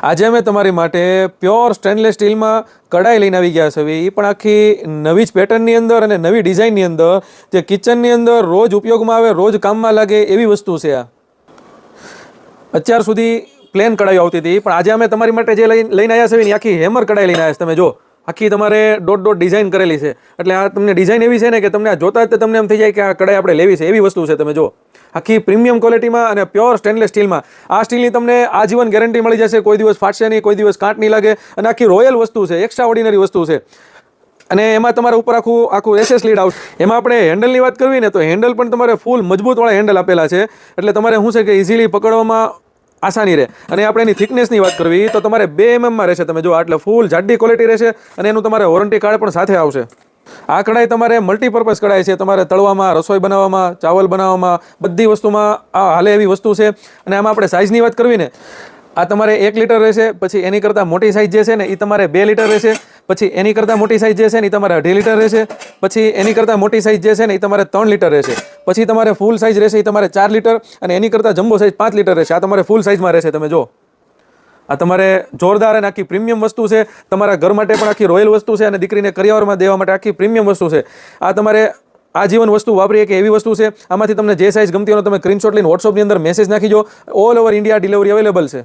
આજે અમે તમારી માટે પ્યોર સ્ટેનલેસ સ્ટીલમાં કડાઈ લઈને આવી ગયા છે. એ પણ આખી નવી જ પેટર્નની અંદર અને નવી ડિઝાઇનની અંદર, જે કિચનની અંદર રોજ ઉપયોગમાં આવે, રોજ કામમાં લાગે એવી વસ્તુ છે. આ અત્યાર સુધી પ્લેન કડાઈઓ આવતી હતી, પણ આજે અમે તમારી માટે જે લઈને આવ્યા છે એની આખી હેમર કડાઈ લઈને આવ્યા છે. તમે જો, આખી તમારે ડોટ ડોટ ડિઝાઇન કરેલી છે. એટલે આ તમને ડિઝાઇન એવી છે ને કે તમને આ જોતા જ તમને એમ થઈ જાય કે આ કડાઈ આપણે લેવી છે, એવી વસ્તુ છે. તમે જો, આખી પ્રીમિયમ ક્વોલિટીમાં અને પ્યોર સ્ટેનલેસ સ્ટીલમાં. આ સ્ટીલની તમને આજીવન ગેરંટી મળી જશે. કોઈ દિવસ ફાટશે નહીં, કોઈ દિવસ કાંટ નહીં લાગે. અને આખી રોયલ વસ્તુ છે, એક્સ્ટ્રા ઓર્ડિનરી વસ્તુ છે. અને એમાં તમારા ઉપર આખું એસએસ લીડ આવશે. એમાં આપણે હેન્ડલની વાત કરવી ને, તો હેન્ડલ પણ તમારે ફૂલ મજબૂતવાળા હેન્ડલ આપેલા છે. એટલે તમારે શું છે કે ઇઝીલી પકડવામાં આસાની રહે. અને આપણે એની થિકનેસની વાત કરવી તો તમારે 2 mm માં રહેશે. તમે જો, એટલે ફૂલ જાડી ક્વોલિટી રહેશે. અને એનું તમારે વોરંટી કાર્ડ પણ સાથે આવશે. આ કડાઈ તમારે મલ્ટીપર્પઝ કડાઈ છે. તમારે તળવામાં, રસોઈ બનાવવામાં, ચાવલ બનાવવામાં, બધી વસ્તુમાં આ હાલે એવી વસ્તુ છે. અને આમાં આપણે સાઇઝની વાત કરવી ને, આ તમારે 1 લીટર રહેશે. પછી એની કરતાં મોટી સાઇઝ જે છે ને એ તમારે 2 લીટર રહેશે. પછી એની કરતાં મોટી સાઇઝ જે છે ને એ તમારે 2.5 લીટર રહેશે. પછી એની કરતાં મોટી સાઇઝ જે છે ને એ તમારે 3 લીટર રહેશે. પછી તમારે ફૂલ સાઇઝ રહેશે એ તમારે 4 લીટર. અને એની કરતાં જમ્બો સાઇઝ 5 લીટર રહેશે. આ તમારે ફૂલ સાઇઝમાં રહેશે. તમે જો, આ તમારે જોરદાર અને આખી પ્રીમિયમ વસ્તુ છે. તમારા ઘર માટે પણ આખી રોયલ વસ્તુ છે. અને દીકરીને કરિયાવરમાં દેવા માટે આખી પ્રીમિયમ વસ્તુ છે. આ તમારે આજીવન વસ્તુ વાપરીએ કે એવી વસ્તુ છે. આમાંથી તમને જે સાઇઝ ગમતી હોય તમે સ્ક્રીનશોટ લઈને WhatsAppની અંદર મેસેજ નાખી દો. All over India delivery available છે.